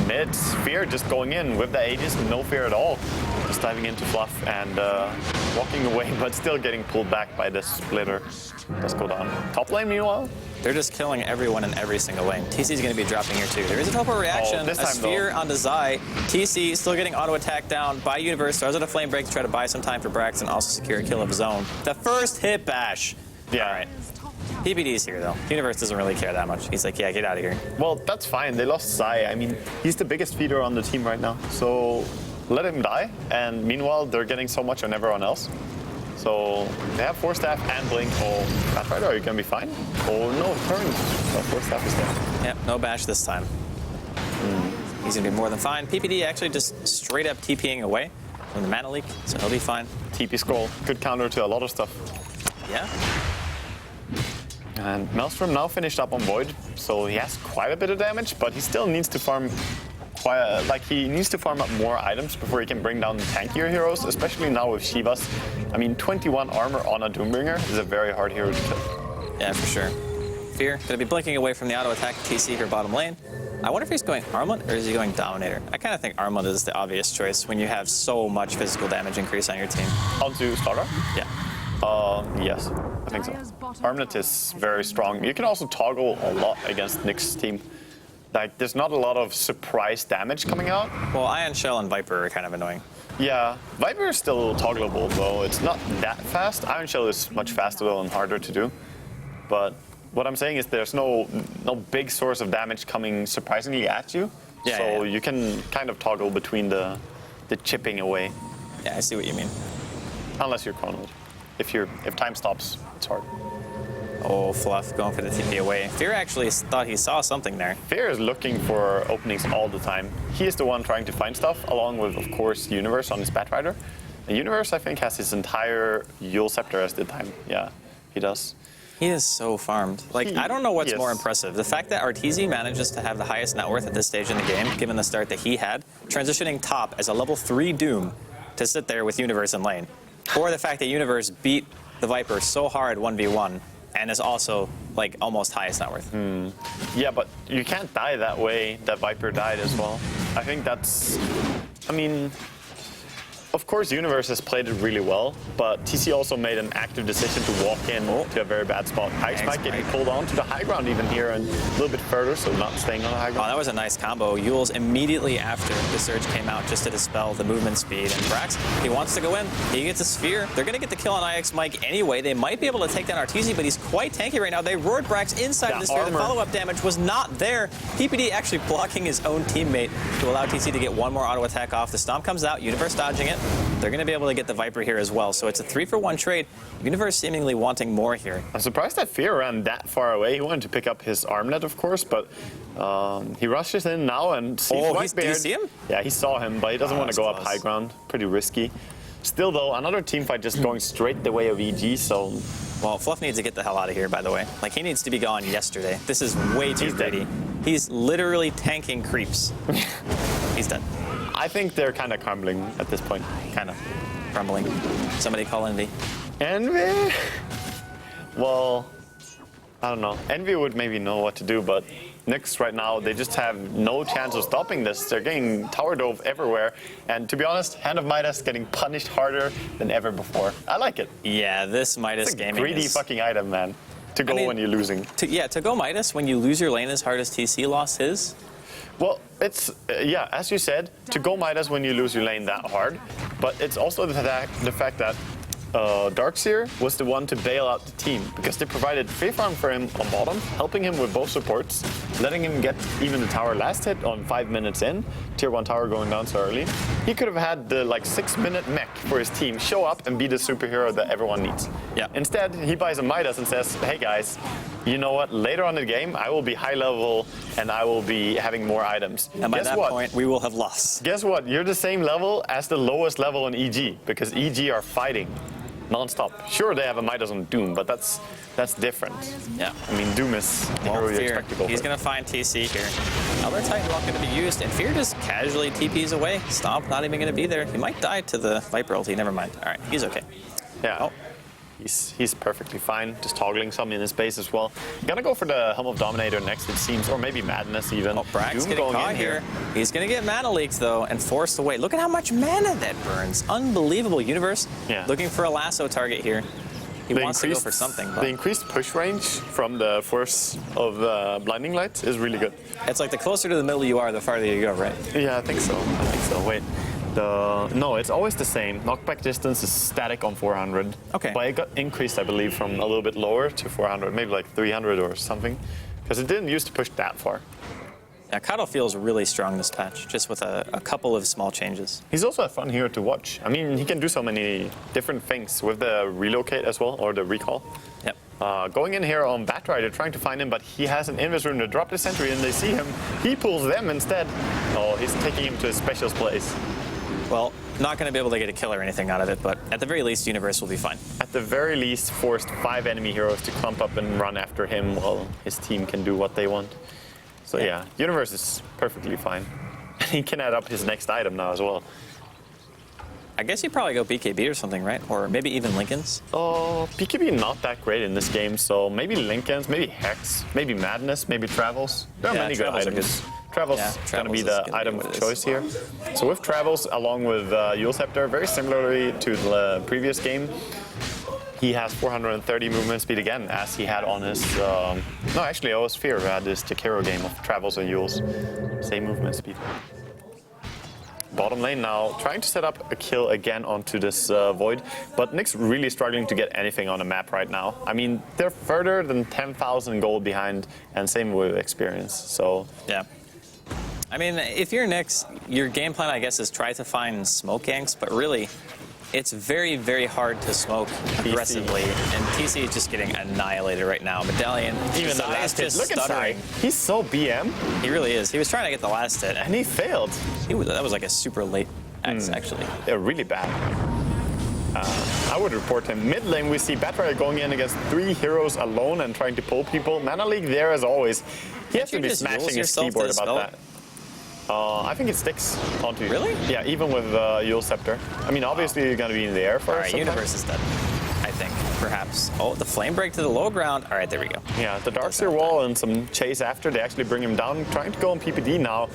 Mid, Fear just going in with the Aegis, no fear at all. Just diving into Fluff and walking away, but still getting pulled back by the splitter. Let's go down. Top lane, meanwhile. They're just killing everyone in every single lane. TC's going to be dropping here too. There is a teleport reaction. this a time, sphere onto Zai. TC still getting auto attack down by Universe. Throws out a flame break to try to buy some time for Brax and also secure a kill of his own. The first hit bash. Yeah. All right. PPD's here though. Universe doesn't really care that much. He's like, yeah, get out of here. Well, that's fine. They lost Zai. I mean, he's the biggest feeder on the team right now. So let him die. And meanwhile, they're getting so much on everyone else. So they have Force Staff and Blink. Oh, Pathfinder, are you going to be fine? Oh, no, turn. Oh, Force Staff is there. Yep, no bash this time. He's going to be more than fine. PPD actually just straight up TPing away from the mana leak, so he'll be fine. TP scroll. Good counter to a lot of stuff. Yeah. And Maelstrom now finished up on Void, so he has quite a bit of damage, but he still needs to farm he needs to farm up more items before he can bring down the tankier heroes, especially now with Shivas. I mean, 21 armor on a Doombringer is a very hard hero to kill. Yeah, for sure. Fear going to be blinking away from the auto attack TC here bottom lane. I wonder if he's going Armlet or is he going Dominator? I kind of think Armlet is the obvious choice when you have so much physical damage increase on your team. Onto Starter? Yeah. Yes, I think so. Armlet is very strong. You can also toggle a lot against Nyx's team. Like, there's not a lot of surprise damage coming out. Well, Ion Shell and Viper are kind of annoying. Yeah, Viper is still toggleable, though. It's not that fast. Iron Shell is much faster, though, and harder to do. But what I'm saying is there's no big source of damage coming surprisingly at you. Yeah, so yeah. you can kind of toggle between the chipping away, Yeah, I see what you mean. unless you're chronoed. If time stops, it's hard. Oh, Fluff going for the TP away. Fear actually thought he saw something there. Fear is looking for openings all the time. He is the one trying to find stuff, along with, of course, Universe on his Batrider. The Universe, I think, has his entire Yule Scepter as the time. Yeah, he does. He is so farmed. Like, I don't know what's Yes. more impressive. The fact that Arteezy manages to have the highest net worth at this stage in the game, given the start that he had, transitioning top as a level 3 Doom to sit there with Universe in lane. Or the fact that Universe beat the Viper so hard 1v1 and is also, like, almost highest net worth. Yeah, but you can't die that way that Viper died as well. I think that's... I mean... Of course, Universe has played it really well, but TC also made an active decision to walk in to a very bad spot. High Spike getting pulled on to the high ground even here and a little bit further, so not staying on the high Oh, ground. that was a nice combo. Yule's immediately after the Surge came out just to dispel the movement speed. And Brax, he wants to go in. He gets a Sphere. They're going to get the kill on IX Mike anyway. They might be able to take down Arteezy, but he's quite tanky right now. They roared Brax inside of the Sphere. The follow-up damage was not there. PPD actually blocking his own teammate to allow TC to get one more auto attack off. The Stomp comes out. Universe dodging it. They're going to be able to get the Viper here as well. So it's a 3-for-1 trade. Universe seemingly wanting more here. I'm surprised that Fear ran that far away. He wanted to pick up his armlet, of course, but he rushes in now and sees Do you see him? Yeah, he saw him, but he doesn't want to that's go up close. high ground. Pretty risky. Still, though, another team fight just going straight the way of EG, so... Well, Fluff needs to get the hell out of here, by the way. Like, he needs to be gone yesterday. This is way too He's dead. greedy. He's literally tanking creeps. He's dead. I think they're kind of crumbling at this point. Kind of crumbling. Somebody call Envy. Envy? Well, I don't know. Envy would maybe know what to do, but Nyx right now, they just have no chance of stopping this. They're getting tower dove everywhere. And to be honest, Hand of Midas getting punished harder than ever before. I like it. Yeah, this Midas It's a gaming greedy is... fucking item, man. To go mean, when you're losing. To go Midas when you lose your lane as hard as TC lost his. Well, it's, yeah, as you said, to go Midas when you lose your lane that hard. But it's also the fact that Darkseer was the one to bail out the team because they provided free farm for him on bottom, helping him with both supports, letting him get even the tower last hit on 5 minutes in, tier 1 tower going down so early. He could have had the 6-minute mech for his team show up and be the superhero that everyone needs. Yeah. Instead, he buys a Midas and says, hey guys, you know what, later on in the game, I will be high level and I will be having more items. And by that point, we will have lost. Guess what? You're the same level as the lowest level in EG because EG are fighting non-stop. Sure, they have a Midas on Doom, but that's different. Yeah. I mean, Doom is the Well, hero you Fear, expect to go he's for. going to find TC here. Elder Titan not going to be used, and Fear just casually TPs away. Stomp not even going to be there. He might die to the Viper ulti. Never mind. All right, he's okay. Yeah. Oh. He's perfectly fine, just toggling some in his base as well. Gonna go for the Helm of Dominator next, it seems, or maybe Madness even. Oh, Brax Doom getting going caught in here. He's going to get mana leaks, though, and forced away. Look at how much mana that burns. Unbelievable. Universe looking for a lasso target here. He wants to go for something. The But increased push range from the force of Blinding Light is really good. it's like the closer to the middle you are, the farther you go, right? Yeah, I think so. Wait. No, it's always the same. Knockback distance is static on 400. Okay. But it got increased, I believe, from a little bit lower to 400, maybe like 300 or something. Because it didn't used to push that far. Yeah, Kato feels really strong this patch, just with a couple of small changes. He's also a fun hero to watch. I mean, he can do so many different things with the relocate as well, or the recall. Yep. Going in here on Batrider, trying to find him, but he has an invis rune to drop the sentry, and they see him. He pulls them instead. Oh, he's taking him to a special place. Well, not going to be able to get a kill or anything out of it, but at the very least, Universe will be fine. At the very least, forced 5 enemy heroes to clump up and run after him while his team can do what they want. So yeah, Universe is perfectly fine. He can add up his next item now as well. I guess you probably go BKB or something, right? Or maybe even Lincoln's. Oh, PKB not that great in this game, so maybe Lincoln's, maybe Hex, maybe Madness, maybe Travels. There are many good Travels are items. Travels Yeah, is going to Travels be is the gonna be item what of it is. choice here. So with Travels, along with Yule Scepter, very similarly to the previous game, he has 430 movement speed again, as he had on his... no, actually, it was Fear who had this Jakiro game of Travels and Yules. Same movement speed. bottom lane now, trying to set up a kill again onto this Void. But Nyx really struggling to get anything on the map right now. I mean, they're further than 10,000 gold behind, and same with Experience. So yeah. I mean, if you're Nyx, your game plan, I guess, is try to find smoke ganks, but really, it's very, very hard to smoke aggressively, and TC is just getting annihilated right now. Medallion, even the last hit, look at Sai. He's so BM. He really is. He was trying to get the last hit, and he failed. That was like a super late X, actually. Yeah, really bad. I would report him. Mid lane, we see Batrider going in against 3 heroes alone and trying to pull people. Mana League there as always. He has to be smashing his keyboard about that. I think it sticks onto you. Really? Yeah, even with Yule Scepter. I mean, obviously you're going to be in the air for All right, Universe is dead, I think, perhaps. Oh, the flame break to the low ground. All right, there we go. Yeah, the Darkseer wall and some chase after. They actually bring him down, trying to go on PPD now.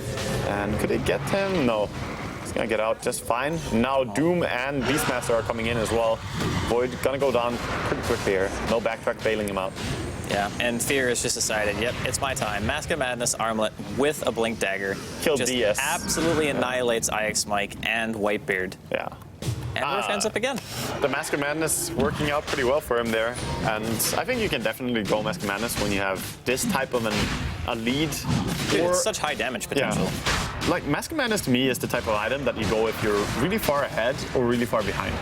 And could they get him? No. He's going to get out just fine. Now Doom and Beastmaster are coming in as well. Void going to go down pretty quickly here. No backtrack bailing him out. Yeah, and Fear has just decided, yep, it's my time. Mask of Madness Armlet with a Blink Dagger. Kill just DS. Absolutely annihilates IX Mike and Whitebeard. Yeah. And Rift ends up again. The Mask of Madness working out pretty well for him there. And I think you can definitely go Mask of Madness when you have this type of a lead. Dude, it's such high damage potential. Yeah. Like, Mask of Madness to me is the type of item that you go if you're really far ahead or really far behind.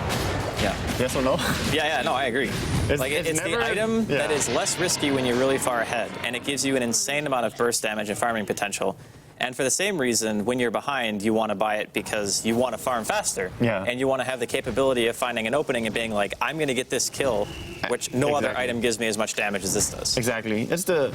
Yeah. Yes or no? Yeah, no, I agree. It's the item that is less risky when you're really far ahead, and it gives you an insane amount of burst damage and farming potential. And for the same reason, when you're behind, you want to buy it because you want to farm faster. Yeah. And you want to have the capability of finding an opening and being like, I'm going to get this kill, which no other item gives me as much damage as this does. Exactly. It's the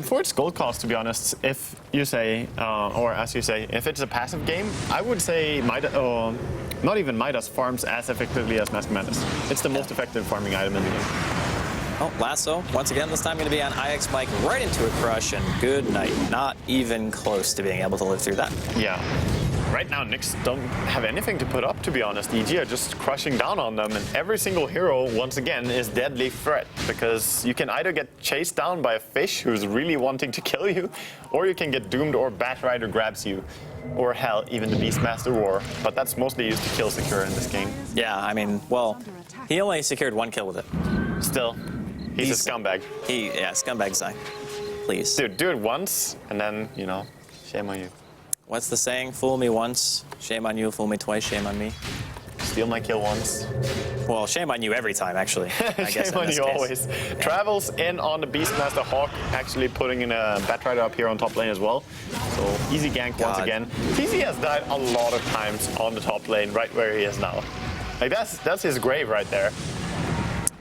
for its gold cost, to be honest, if you say, or as you say, if it's a passive game, I would say not even Midas farms as effectively as Mask of Madness. It's the most effective farming item in the game. Oh, Lasso, once again, this time going to be on IX Mike right into a crush, and good night. Not even close to being able to live through that. Yeah. Right now, Nyx don't have anything to put up, to be honest. EG are just crushing down on them, and every single hero, once again, is deadly threat, because you can either get chased down by a fish who's really wanting to kill you, or you can get doomed or Batrider grabs you. Or hell, even the Beastmaster War. But that's mostly used to kill secure in this game. Yeah, I mean, well, he only secured 1 kill with it. Still, he's a scumbag. Scumbag Zai. Please. Dude, do it once, and then, you know, shame on you. What's the saying? Fool me once, shame on you. Fool me twice, shame on me. Steal my kill once. Well, shame on you every time, actually. Shame on you always. Yeah. Travels in on the Beastmaster Hawk, actually putting in a Batrider up here on top lane as well. So easy gank once again. TC has died a lot of times on the top lane, right where he is now. Like that's his grave right there.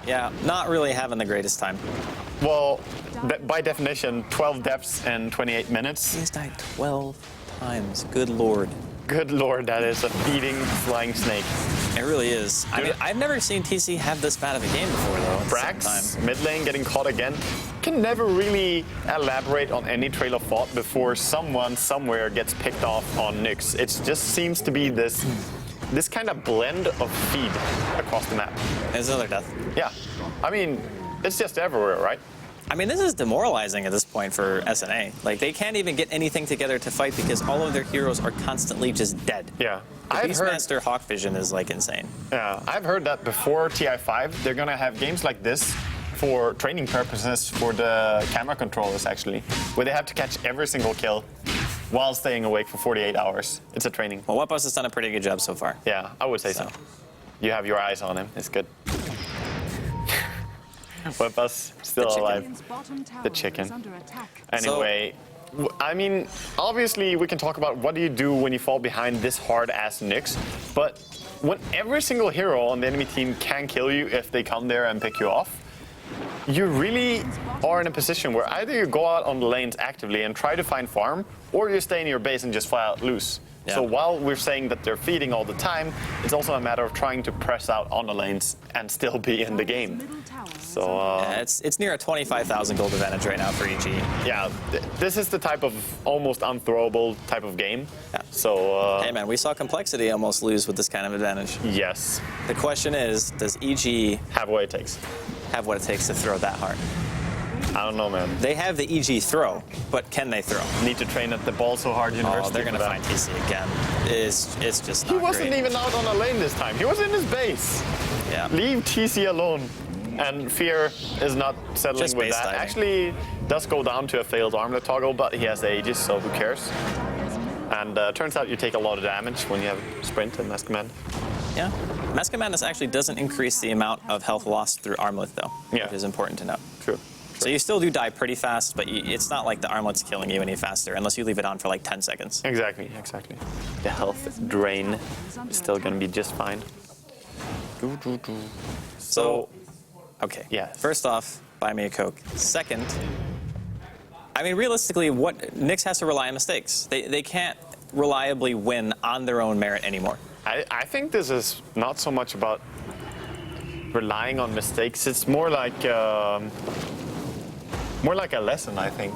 Yeah, not really having the greatest time. Well, by definition, 12 deaths in 28 minutes. He's died 12 times. Good lord. Good lord, that is a feeding flying snake. It really is. I mean, I've never seen TC have this bad of a game before, though. Brax, mid lane getting caught again. Can never really elaborate on any trail of thought before someone somewhere gets picked off on Nyx. It just seems to be this kind of blend of feed across the map. There's another death. Yeah. I mean, it's just everywhere, right? I mean, this is demoralizing at this point for SNA. Like, they can't even get anything together to fight because all of their heroes are constantly just dead. Yeah. The Beastmaster Hawk Vision is, like, insane. Yeah, I've heard that before TI5, they're going to have games like this for training purposes for the camera controllers, actually, where they have to catch every single kill while staying awake for 48 hours. It's a training. Well, Wetbus has done a pretty good job so far. Yeah, I would say so. You have your eyes on him. It's good. Wetbus still alive. The chicken. Anyway, I mean, obviously we can talk about what do you do when you fall behind this hard-ass Nyx, but when every single hero on the enemy team can kill you if they come there and pick you off, you really are in a position where either you go out on the lanes actively and try to find farm, or you stay in your base and just fly out loose. Yeah. So while we're saying that they're feeding all the time, it's also a matter of trying to press out on the lanes and still be in the game. So yeah, it's near a 25,000 gold advantage right now for EG. Yeah, this is the type of almost unthrowable type of game. Yeah. So hey man, we saw Complexity almost lose with this kind of advantage. Yes. The question is, does EG have what it takes? Have what it takes to throw that hard? I don't know, man. They have the EG throw, but can they throw? Need to train at the ball so hard university. Oh, they're going to find TC again. It's just not He wasn't great. even out on a lane this time. He was in his base. Yeah. Leave TC alone. And Fear is not settling Just with base that. diving. Actually, does go down to a failed armlet toggle, but he has the Aegis, so who cares? And turns out you take a lot of damage when you have Sprint and Mask Command. Yeah. Mask of Madness actually doesn't increase the amount of health lost through armlet, though, Yeah. which is important to note. True. So you still do die pretty fast, but it's not like the armlet's killing you any faster unless you leave it on for like 10 seconds. Exactly. The health drain is still going to be just fine. So, okay. Yeah. First off, buy me a Coke. Second, I mean, realistically, what Nyx has to rely on mistakes. They can't reliably win on their own merit anymore. I think this is not so much about relying on mistakes. It's more like a lesson, I think.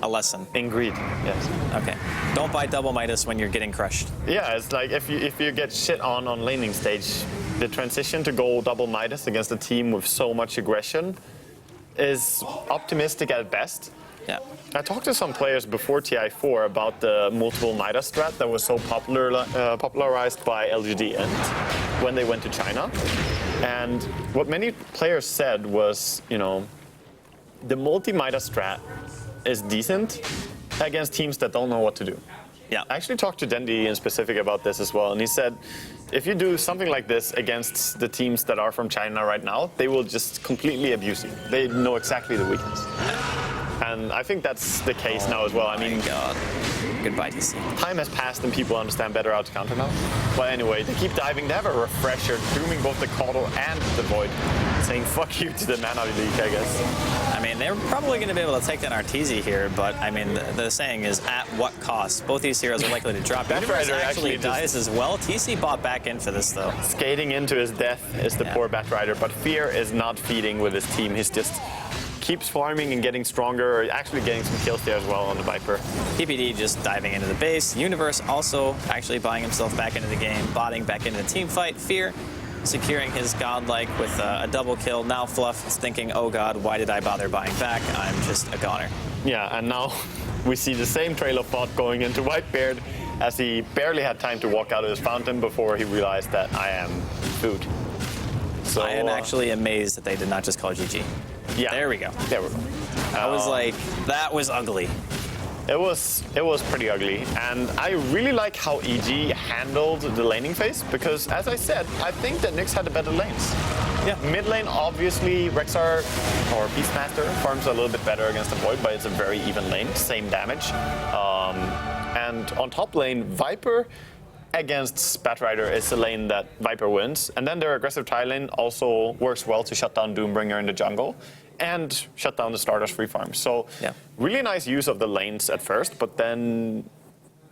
A lesson. In greed, yes. Okay. Don't buy double Midas when you're getting crushed. Yeah, it's like if you get shit on laning stage, the transition to go double Midas against a team with so much aggression is optimistic at best. Yeah. I talked to some players before TI4 about the multiple Midas strat that was so popularized by LGD and when they went to China. And what many players said was, you know, the multi-Midas strat is decent against teams that don't know what to do. Yeah. I actually talked to Dendi in specific about this as well, and he said, if you do something like this against the teams that are from China right now, they will just completely abuse you. They know exactly the weakness. And I think that's the case now as well. I mean, God. Goodbye, TC. time has passed and people understand better how to counter now. But anyway, they keep diving. They have a refresher, dooming both the Caudal and the Void, saying fuck you to the Mana League, I guess. I mean, they're probably going to be able to take down Arteezy here, but I mean, the saying is at what cost? Both these heroes are likely to drop. Universe Batrider actually actually dies as well. TC bought back in for this, though. Skating into his death is the poor Batrider, but Fear is not feeding with his team. He's just keeps farming and getting stronger, or actually getting some kills there as well on the Viper. PPD just diving into the base. Universe also actually buying himself back into the game, botting back into the team fight. Fear securing his godlike with a double kill. Now Fluff is thinking, oh god, why did I bother buying back? I'm just a goner. Yeah, and now we see the same trail of thought going into Whitebeard as he barely had time to walk out of his fountain before he realized that I am food. So I am actually amazed that they did not just call GG. yeah, There we go. There we go. I was like, that was ugly. It was pretty ugly, and I really like how EG handled the laning phase because, as I said, I think that Nyx had the better lanes. Yeah. Mid lane, obviously, Rexar or Beastmaster farms a little bit better against the Void, but it's a very even lane, same damage. And on top lane, Viper against Batrider is a lane that Viper wins, and then their aggressive tie lane also works well to shut down Doombringer in the jungle and shut down the starters free farm. So Yeah. really nice use of the lanes at first, but then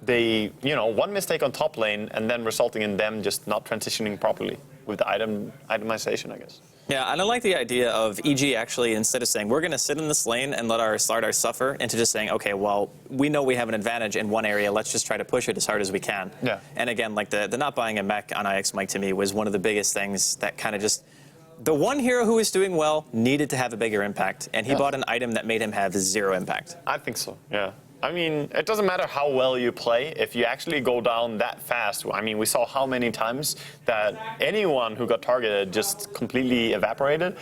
they, you know, one mistake on top lane and then resulting in them just not transitioning properly with the itemization, I guess. Yeah, and I like the idea of EG actually, instead of saying, we're going to sit in this lane and let our starters suffer, into just saying, okay, well, we know we have an advantage in one area, let's just try to push it as hard as we can. Yeah. And again, like the not buying a mech on IX Mike to me was one of the biggest things that kind of just, the one hero who was doing well needed to have a bigger impact, and he bought an item that made him have zero impact. I think so, yeah. I mean, it doesn't matter how well you play, if you actually go down that fast. I mean, we saw how many times that anyone who got targeted just completely evaporated.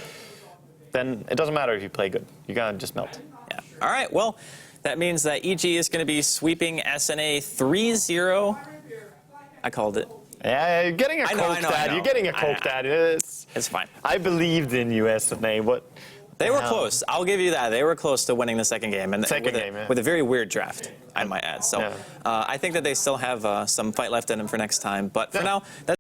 Then it doesn't matter if you play good. You gotta just melt. Yeah. All right, well, that means that EG is going to be sweeping SNA 3-0. I called it. Yeah, you're getting a I know, Coke I know, Dad. I know. You're getting a Coke Dad. It's fine. I believed in you, SNA. What? They were close. I'll give you that. They were close to winning the second game, and with a very weird draft, I might add. So I think that they still have some fight left in them for next time. But for now, that's